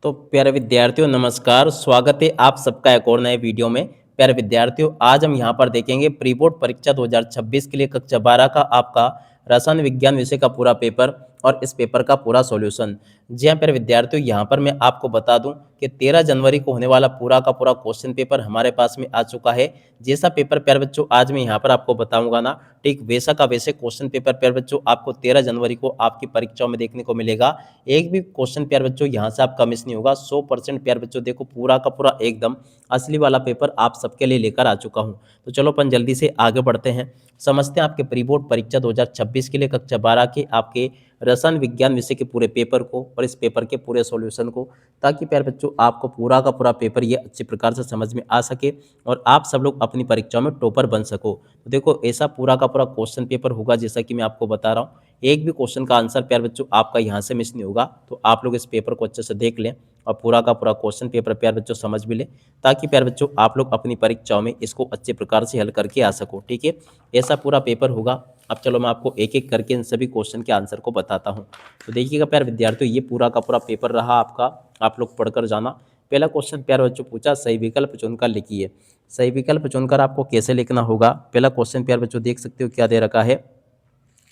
तो प्यारे विद्यार्थियों नमस्कार, स्वागत है आप सबका एक और नए वीडियो में। प्यारे विद्यार्थियों आज हम यहाँ पर देखेंगे प्री बोर्ड परीक्षा 2026 के लिए कक्षा 12 का आपका रसायन विज्ञान विषय का पूरा पेपर और इस पेपर का पूरा सॉल्यूशन। जी हाँ प्यारे विद्यार्थियों, यहाँ पर मैं आपको बता दूं कि 13 जनवरी को होने वाला पूरा का पूरा क्वेश्चन पेपर हमारे पास में आ चुका है। जैसा पेपर प्यारे बच्चों आज मैं यहाँ पर आपको बताऊंगा ना, ठीक वैसा का वैसे क्वेश्चन पेपर प्यारे बच्चों आपको 13 जनवरी को आपकी परीक्षाओं में देखने को मिलेगा। एक भी क्वेश्चन प्यारे बच्चों यहाँ से आपका मिस नहीं होगा। 100% प्यारे बच्चों देखो पूरा का पूरा एकदम असली वाला पेपर आप सबके लिए लेकर आ चुका हूँ। तो चलो अपन जल्दी से आगे बढ़ते हैं, समझते हैं आपके प्री बोर्ड परीक्षा 2026 के लिए कक्षा 12 के आपके रसायन विज्ञान विषय के पूरे पेपर को और इस पेपर के पूरे सॉल्यूशन को, ताकि प्यारे बच्चों आपको पूरा का पूरा पेपर ये अच्छे प्रकार से समझ में आ सके और आप सब लोग अपनी परीक्षाओं में टॉपर बन सको। तो देखो ऐसा पूरा का पूरा क्वेश्चन पेपर होगा जैसा कि मैं आपको बता रहा हूँ। एक भी क्वेश्चन का आंसर प्यारे बच्चों आपका यहाँ से मिस नहीं होगा। तो आप लोग इस पेपर को अच्छे से देख लें और पूरा का पूरा क्वेश्चन पेपर प्यारे बच्चों समझ भी लें, ताकि प्यारे बच्चों आप लोग अपनी परीक्षाओं में इसको अच्छे प्रकार से हल करके आ सको। ठीक है, ऐसा पूरा पेपर होगा। अब चलो मैं आपको एक एक करके इन सभी क्वेश्चन के आंसर को बताता हूँ। तो देखिएगा प्यारे विद्यार्थियों, ये पूरा का पूरा पेपर रहा आपका, आप लोग पढ़कर जाना। पहला क्वेश्चन प्यारे बच्चों पूछा, सही विकल्प चुनकर लिखिए। सही विकल्प चुनकर आपको कैसे लिखना होगा? पहला क्वेश्चन प्यारे बच्चों देख सकते हो क्या दे रखा है,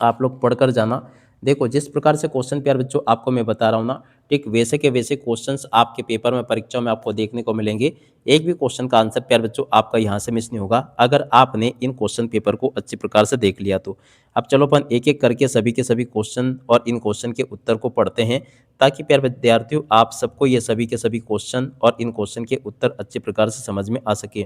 आप लोग पढ़कर जाना। देखो जिस प्रकार से क्वेश्चन प्यारे बच्चों आपको मैं बता रहा हूँ ना, ठीक वैसे के वैसे क्वेश्चंस आपके पेपर में परीक्षाओं में आपको देखने को मिलेंगे। एक भी क्वेश्चन का आंसर प्यारे बच्चों आपका यहाँ से मिस नहीं होगा अगर आपने इन क्वेश्चन पेपर को अच्छी प्रकार से देख लिया तो। अब चलो अपन एक एक करके सभी के सभी क्वेश्चन और इन क्वेश्चन के उत्तर को पढ़ते हैं, ताकि प्यारे विद्यार्थियों आप सबको ये सभी के सभी क्वेश्चन और इन क्वेश्चन के उत्तर अच्छे प्रकार से समझ में आ सके।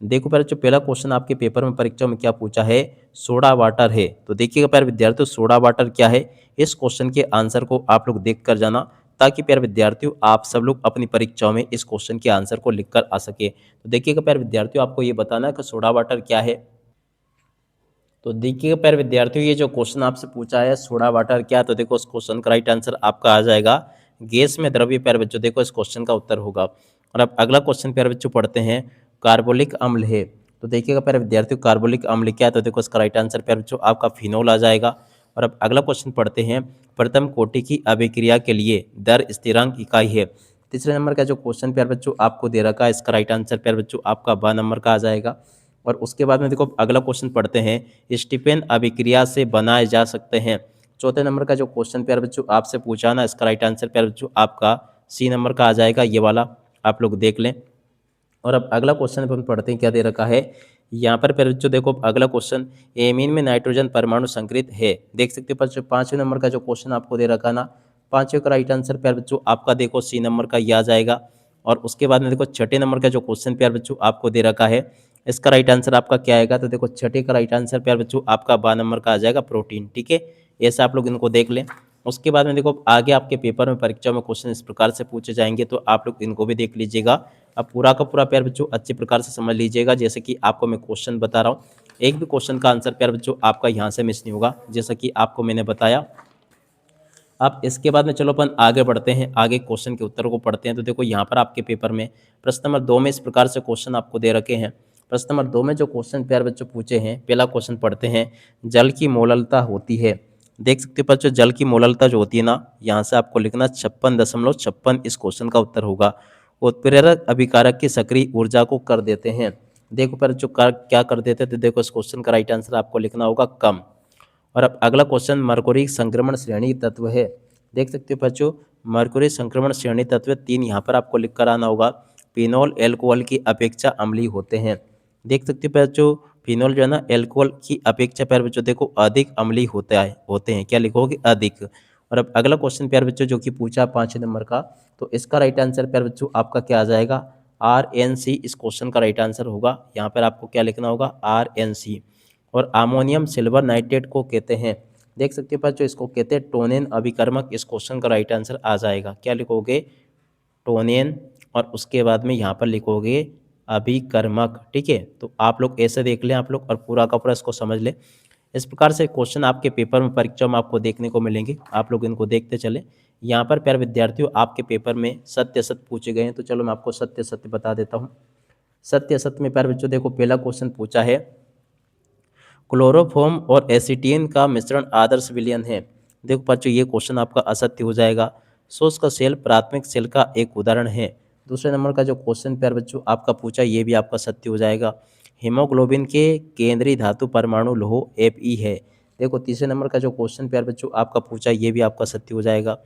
देखो प्यारे जो पहला क्वेश्चन आपके पेपर में परीक्षा में क्या पूछा है, सोडा वाटर है। तो देखिएगा प्यारे विद्यार्थियों सोडा वाटर क्या है, इस क्वेश्चन के आंसर को आप लोग देख कर जाना, ताकि प्यारे विद्यार्थियों आप सब लोग अपनी परीक्षाओं में इस क्वेश्चन के आंसर को लिख कर आ सके। तो देखिएगा प्यारे विद्यार्थियों आपको ये बताना है कि सोडा वाटर क्या है। तो देखिएगा प्यारे विद्यार्थियों, ये जो क्वेश्चन आपसे पूछा है सोडा वाटर क्या, तो देखो उस क्वेश्चन का राइट आंसर आपका आ जाएगा गैस में द्रव्य। प्यारे बच्चों देखो इस क्वेश्चन का उत्तर होगा। और अब अगला क्वेश्चन प्यारे बच्चों पढ़ते हैं, कार्बोलिक अम्ल है। तो देखिएगा प्यारे विद्यार्थियों कार्बोलिक अम्ल क्या है, तो देखो इसका राइट आंसर प्यारे बच्चों आपका फिनोल आ जाएगा। और अब अगला क्वेश्चन पढ़ते हैं, प्रथम कोटि की अभिक्रिया के लिए दर स्थिरांक इकाई है। तीसरे नंबर का जो क्वेश्चन प्यारे बच्चों आपको दे रखा है, इसका राइट आंसर प्यारे बच्चों आपका 12 नंबर का आ जाएगा। और उसके बाद में देखो अगला क्वेश्चन पढ़ते हैं, स्टीफेन अभिक्रिया से बनाए जा सकते हैं। चौथे नंबर का जो क्वेश्चन प्यारे बच्चों आपसे पूछा ना, इसका राइट आंसर प्यारे बच्चों आपका सी नंबर का आ जाएगा, ये वाला आप लोग देख लें। और अब अगला क्वेश्चन अपन पढ़ते हैं क्या दे रखा है यहाँ पर प्यारे बच्चों। देखो अगला क्वेश्चन, एमीन में नाइट्रोजन परमाणु संकरित है। देख सकते हो बच्चों पांचवें नंबर का जो क्वेश्चन आपको दे रखा है ना, पांचवें का राइट आंसर प्यारे बच्चों आपका देखो सी नंबर का ये आ जाएगा। और उसके बाद में देखो छठे नंबर का जो क्वेश्चन प्यारे बच्चों आपको दे रखा है, इसका राइट आंसर आपका क्या आएगा, तो देखो छठे का राइट आंसर प्यारे बच्चों आपका 12 नंबर का आ जाएगा, प्रोटीन। ठीक है, ऐसा आप लोग इनको देख लें। उसके बाद में देखो आगे आपके पेपर में परीक्षा में क्वेश्चन इस प्रकार से पूछे जाएंगे, तो आप लोग इनको भी देख लीजिएगा। अब पूरा का पूरा प्यारे बच्चों अच्छे प्रकार से समझ लीजिएगा, जैसे कि आपको मैं क्वेश्चन बता रहा हूँ। एक भी क्वेश्चन का आंसर प्यारे बच्चों आपका यहाँ से मिस नहीं होगा, जैसा कि आपको मैंने बताया। अब इसके बाद में चलो अपन आगे बढ़ते हैं, आगे क्वेश्चन के उत्तर को पढ़ते हैं। तो देखो यहाँ पर आपके पेपर में प्रश्न नंबर 2 में इस प्रकार से क्वेश्चन आपको दे रखे हैं। प्रश्न नंबर 2 में जो क्वेश्चन प्यारे बच्चों पूछे हैं, पहला क्वेश्चन पढ़ते हैं, जल की मोललता होती है। देख सकते हो बच्चों जल की मोललता जो होती है ना, यहाँ से आपको लिखना 56.56 इस क्वेश्चन का उत्तर होगा। उत्प्रेरक अभिकारक की सक्रिय ऊर्जा को कर देते हैं। देखो पर जो क्या कर देते हैं, तो देखो इस क्वेश्चन का राइट आंसर आपको लिखना होगा कम। और अब अगला क्वेश्चन, मरकुरी संक्रमण श्रेणी तत्व है। देख सकते हो बच्चों मरकुरी संक्रमण श्रेणी तत्व 3 यहाँ पर आपको लिख कर आना होगा। फिनोल एल्कोहल की अपेक्षा अम्लीय होते हैं। देख सकते हो बच्चों फिनोल जो है ना एल्कोहल की अपेक्षा प्यारे बच्चों देखो अधिक अम्लीय होते हैं, क्या लिखोगे अधिक। और अब अगला क्वेश्चन प्यारे बच्चों जो कि पूछा 5 नंबर का, तो इसका राइट आंसर प्यारे बच्चों आपका क्या आ जाएगा, RNC इस क्वेश्चन का राइट आंसर होगा। यहाँ पर आपको क्या लिखना होगा, RNC। और अमोनियम सिल्वर नाइट्रेट को कहते हैं, देख सकते हो बच्चों इसको कहते हैं टोनेन अभिकर्मक। इस क्वेश्चन का राइट आंसर आ जाएगा, क्या लिखोगे, टोनेन। और उसके बाद में यहाँ पर लिखोगे अभिकर्मक। ठीक है, तो आप लोग ऐसे देख लें आप लोग और पूरा का पूरा इसको समझ लें। इस प्रकार से क्वेश्चन आपके पेपर में परीक्षा में आपको देखने को मिलेंगे, आप लोग इनको देखते चले। यहाँ पर प्यारे विद्यार्थियों आपके पेपर में सत्य असत्य पूछे गए हैं, तो चलो मैं आपको सत्य सत्य बता देता हूँ। सत्य असत्य में प्यारे बच्चों देखो पहला क्वेश्चन पूछा है, क्लोरोफॉर्म और एसिटिन का मिश्रण आदर्श विलयन है। देखो बच्चों ये क्वेश्चन आपका असत्य हो जाएगा। शुष्क सेल प्राथमिक सेल का एक उदाहरण है। दूसरे नंबर का जो क्वेश्चन प्यारे बच्चों आपका पूछा ये भी आपका सत्य हो जाएगा। हीमोग्लोबिन के केंद्रीय धातु परमाणु लौह Fe है। देखो तीसरे नंबर का जो क्वेश्चन प्यारे बच्चों आपका पूछा ये भी आपका सत्य हो जाएगा।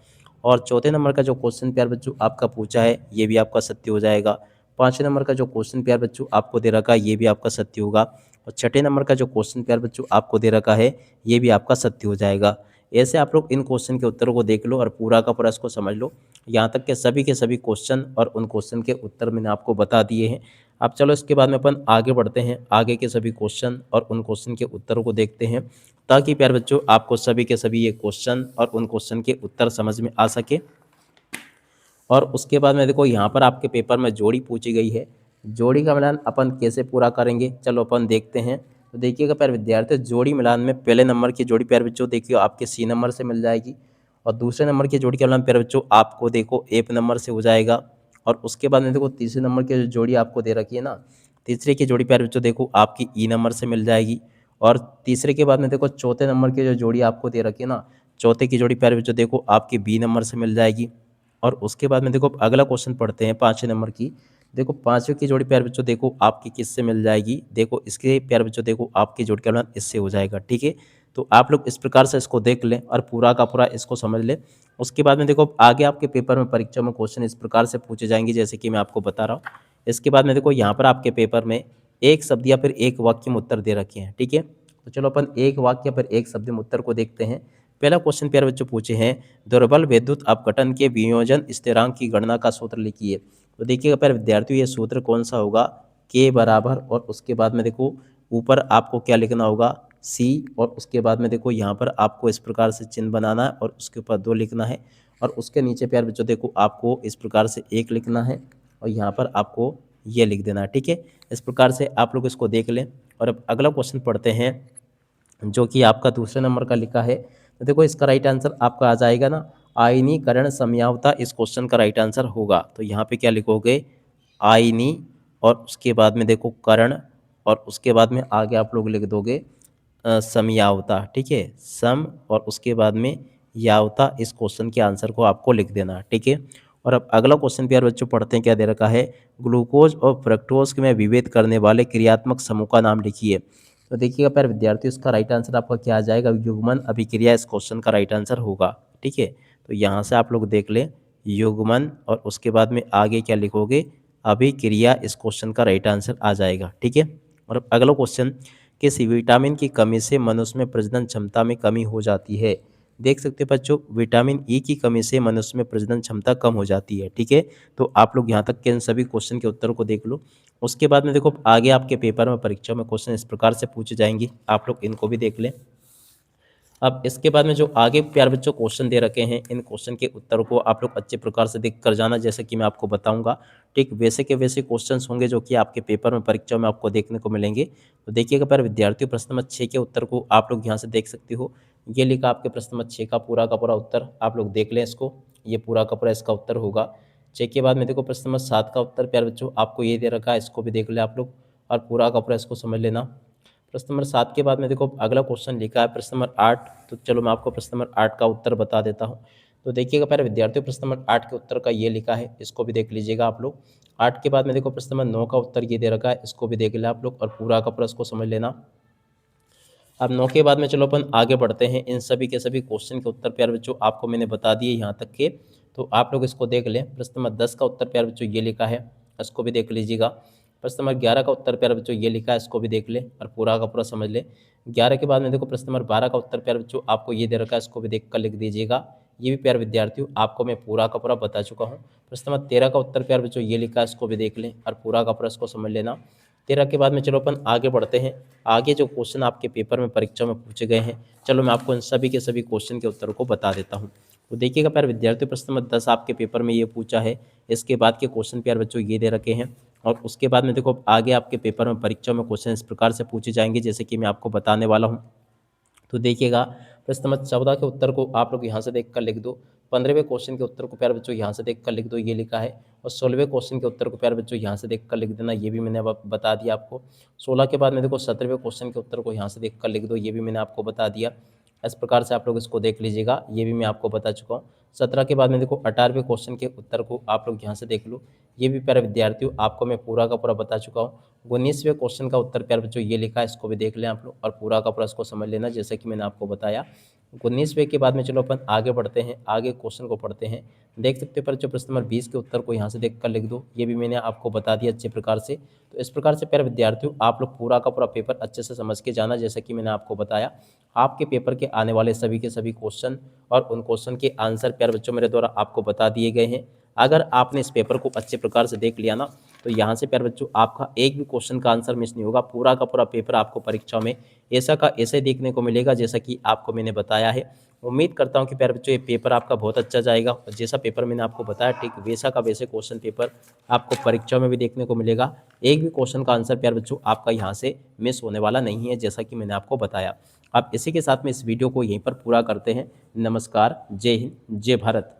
और चौथे नंबर का जो क्वेश्चन प्यारे बच्चों आपका पूछा है ये भी आपका सत्य हो जाएगा। पाँचवें नंबर का जो क्वेश्चन प्यारे बच्चों आपको दे रखा है ये भी आपका सत्य होगा। और छठे नंबर का जो क्वेश्चन प्यारे बच्चों आपको दे रखा है ये भी आपका सत्य हो जाएगा। ऐसे आप लोग इन क्वेश्चन के उत्तरों को देख लो और पूरा का पूरा इसको समझ लो। यहाँ तक के सभी क्वेश्चन और उन क्वेश्चन के उत्तर मैंने आपको बता दिए हैं। अब चलो इसके बाद में अपन आगे बढ़ते हैं, आगे के सभी क्वेश्चन और उन क्वेश्चन के उत्तरों को देखते हैं, ताकि प्यारे बच्चों आपको सभी के सभी ये क्वेश्चन और उन क्वेश्चन के उत्तर समझ में आ सके। और उसके बाद में देखो यहाँ पर आपके पेपर में जोड़ी पूछी गई है। जोड़ी का मिलान अपन कैसे पूरा करेंगे, चलो अपन देखते हैं। तो देखिएगा प्यारे विद्यार्थी, जोड़ी मिलान में पहले नंबर की जोड़ी प्यारे बच्चों देखिए आपके सी नंबर से मिल जाएगी। और दूसरे नंबर की जोड़ी का मिलान प्यारे बच्चों आपको देखो एफ नंबर से हो जाएगा। और उसके बाद में देखो तीसरे नंबर की जो जोड़ी आपको दे रखी है ना, तीसरे की जोड़ी प्यारे बच्चों देखो आपकी ई नंबर से मिल जाएगी। और तीसरे के बाद में देखो चौथे नंबर की जो जोड़ी आपको दे रखी है ना, चौथे की जोड़ी प्यारे बच्चों देखो आपकी बी नंबर से मिल जाएगी। और उसके बाद में देखो अगला क्वेश्चन पढ़ते हैं पाँचवें नंबर की। देखो पाँचवें की जोड़ी प्यारे बच्चों देखो आपकी किससे मिल जाएगी, देखो इसके प्यारे बच्चों देखो आपकी जोड़ी का मिलान इससे हो जाएगा। ठीक है, तो आप लोग इस प्रकार से इसको देख लें और पूरा का पूरा इसको समझ लें। उसके बाद में देखो आगे आपके पेपर में परीक्षा में क्वेश्चन इस प्रकार से पूछे जाएंगे जैसे कि मैं आपको बता रहा हूँ। इसके बाद में देखो यहाँ पर आपके पेपर में एक शब्द या फिर एक वाक्य में उत्तर दे रखे हैं। ठीक है, तो चलो अपन एक वाक्य पर एक शब्द में उत्तर को देखते हैं। पहला क्वेश्चन प्यारे बच्चों पूछे हैं, दुर्बल विद्युत अपघटन के वियोजन स्थिरांक की गणना का सूत्र लिखिए। तो देखिएगा प्यारे विद्यार्थियों ये सूत्र कौन सा होगा, के बराबर और उसके बाद में देखो ऊपर आपको क्या लिखना होगा, सी। और उसके बाद में देखो यहाँ पर आपको इस प्रकार से चिन्ह बनाना है और उसके ऊपर 2 लिखना है। और उसके नीचे प्यारे बच्चों देखो आपको इस प्रकार से 1 लिखना है और यहाँ पर आपको ये लिख देना है। ठीक है, इस प्रकार से आप लोग इसको देख लें। और अब अगला क्वेश्चन पढ़ते हैं जो कि आपका दूसरे नंबर का लिखा है। तो देखो इसका राइट आंसर आपका आ जाएगा ना, आयनीकरण समयावता इस क्वेश्चन का राइट आंसर होगा। तो यहाँ पे क्या लिखोगे, आयनी और उसके बाद में देखो करण और उसके बाद में आगे आप लोग लिख दोगे समयावता। ठीक है, सम और उसके बाद में यावता, इस क्वेश्चन के आंसर को आपको लिख देना। ठीक है, और अब अगला क्वेश्चन प्यारे बच्चों पढ़ते हैं, क्या दे रखा है, ग्लूकोज और फ्रक्टोज में विभेद करने वाले क्रियात्मक समूह का नाम लिखिए। तो देखिएगा प्यारे विद्यार्थी इसका राइट आंसर आपका क्या आ जाएगा, युग्मन अभिक्रिया इस क्वेश्चन का राइट आंसर होगा। ठीक है, तो यहाँ से आप लोग देख लें युग्मन और उसके बाद में आगे क्या लिखोगे, अभिक्रिया, इस क्वेश्चन का राइट आंसर आ जाएगा। ठीक है, और अब अगला क्वेश्चन, किसी विटामिन की कमी से मनुष्य में प्रजनन क्षमता में कमी हो जाती है। देख सकते हैं बच्चों, विटामिन ई की कमी से मनुष्य में प्रजनन क्षमता कम हो जाती है। ठीक है, तो आप लोग यहाँ तक के इन सभी क्वेश्चन के उत्तर को देख लो। उसके बाद में देखो आगे आपके पेपर में परीक्षा में क्वेश्चन इस प्रकार से पूछे जाएंगे, आप लोग इनको भी देख लें। अब इसके बाद में जो आगे प्यारे बच्चों क्वेश्चन दे रखे हैं, इन क्वेश्चन के उत्तर को आप लोग अच्छे प्रकार से देख कर जाना, जैसे कि मैं आपको बताऊंगा। ठीक वैसे के वैसे क्वेश्चंस होंगे जो कि आपके पेपर में परीक्षा में आपको देखने को मिलेंगे। तो देखिएगा प्यारे विद्यार्थियों, प्रश्न नंबर 6 के उत्तर को आप लोग यहाँ से देख सकते हो। ये लिखा आपके प्रश्न नंबर 6 का पूरा उत्तर, आप लोग देख लें इसको, ये पूरा का पूरा इसका उत्तर होगा। 6 के बाद में देखो प्रश्न नंबर 7 का उत्तर प्यारे बच्चों आपको ये दे रखा है, इसको भी देख ले आप लोग और पूरा का पूरा इसको समझ लेना। प्रश्न नंबर 7 के बाद में देखो अगला क्वेश्चन लिखा है प्रश्न नंबर 8। तो चलो मैं आपको प्रश्न नंबर 8 का उत्तर बता देता हूँ। तो देखिएगा प्यारे विद्यार्थियों, प्रश्न नंबर 8 के उत्तर का ये लिखा है, इसको भी देख लीजिएगा आप लोग। 8 के बाद में देखो प्रश्न नंबर 9 का उत्तर ये दे रखा है, इसको भी देख लें आप लोग और पूरा का पूरा इसको समझ लेना। अब 9 के बाद में चलो अपन आगे बढ़ते हैं। इन सभी के सभी क्वेश्चन के उत्तर प्यारे बच्चों आपको मैंने बता दिए यहाँ तक के, तो आप लोग इसको देख लें। प्रश्न नंबर 10 का उत्तर प्यारे बच्चों ये लिखा है, इसको भी देख लीजिएगा। प्रश्न नंबर 11 का उत्तर प्यारे बच्चों ये लिखा है, इसको भी देख ले और पूरा का पूरा समझ ले। 11 के बाद में देखो प्रश्न नंबर 12 का उत्तर प्यारे बच्चों आपको ये दे रखा है, इसको भी देख कर लिख दीजिएगा। ये भी प्यारे विद्यार्थियों आपको मैं पूरा का पूरा बता चुका हूँ। प्रश्न नंबर 13 का उत्तर प्यारे बच्चों ये लिखा है, इसको भी देख लें और पूरा का पूरा इसको समझ लेना। 13 के बाद में चलो अपन आगे बढ़ते हैं। आगे जो क्वेश्चन आपके पेपर में परीक्षा में पूछे गए हैं, चलो मैं आपको इन सभी के सभी क्वेश्चन के उत्तर को बता देता हूँ। तो देखिएगा प्यारे विद्यार्थियों, प्रश्न नंबर 10 आपके पेपर में ये पूछा है। इसके बाद के क्वेश्चन प्यारे बच्चों ये दे रखे हैं और उसके बाद में देखो आगे आपके पेपर में परीक्षा में क्वेश्चन इस प्रकार से पूछे जाएंगे जैसे कि मैं आपको बताने वाला हूँ। तो देखिएगा प्रश्न नंबर 14 के उत्तर को आप लोग यहाँ से देख कर लिख दो। 15वें क्वेश्चन के उत्तर को प्यारे बच्चों यहाँ से देख कर लिख दो, ये लिखा है। और 16वें क्वेश्चन के उत्तर को प्यारे बच्चों यहाँ से देख कर लिख देना, ये भी मैंने अब बता दिया आपको। 16 के बाद में देखो 17वें क्वेश्चन के उत्तर को यहाँ से देख कर लिख दो, ये भी मैंने आपको बता दिया। इस प्रकार से आप लोग इसको देख लीजिएगा, ये भी मैं आपको बता चुका हूँ। 17 के बाद में देखो 18वें क्वेश्चन के उत्तर को आप लोग यहाँ से देख लो। ये भी प्यारे विद्यार्थियों आपको मैं पूरा का पूरा बता चुका हूँ। 19वें क्वेश्चन का उत्तर प्यारे बच्चों ये लिखा है, इसको भी देख लें आप लोग और पूरा का पूरा इसको समझ लेना जैसे कि मैंने आपको बताया। 19वें के बाद में चलो अपन आगे बढ़ते हैं, आगे क्वेश्चन को पढ़ते हैं। देख सकते हो पर जो प्रश्न नंबर 20 के उत्तर को यहाँ से देख कर लिख दो, ये भी मैंने आपको बता दिया अच्छे प्रकार से। तो इस प्रकार से प्यारे विद्यार्थियों आप लोग पूरा का पूरा पेपर अच्छे से समझ के जाना जैसे कि मैंने आपको बताया। आपके पेपर के आने वाले सभी के सभी क्वेश्चन और उन क्वेश्चन के आंसर प्यारे बच्चों मेरे द्वारा आपको बता दिए गए हैं। अगर आपने इस पेपर को अच्छे प्रकार से देख लिया ना, तो यहाँ से प्यारे बच्चों आपका एक भी क्वेश्चन का आंसर मिस नहीं होगा। पूरा का पूरा पेपर आपको परीक्षा में ऐसा का ऐसे देखने को मिलेगा जैसा कि आपको मैंने बताया है। उम्मीद करता हूँ कि प्यारे बच्चों ये पेपर आपका बहुत अच्छा जाएगा और जैसा पेपर मैंने आपको बताया ठीक वैसा का वैसे क्वेश्चन पेपर आपको परीक्षा में भी देखने को मिलेगा। एक भी क्वेश्चन का आंसर प्यारे बच्चों आपका यहाँ से मिस होने वाला नहीं है जैसा कि मैंने आपको बताया। आप इसी के साथ में इस वीडियो को यहीं पर पूरा करते हैं। नमस्कार, जय हिंद, जय भारत।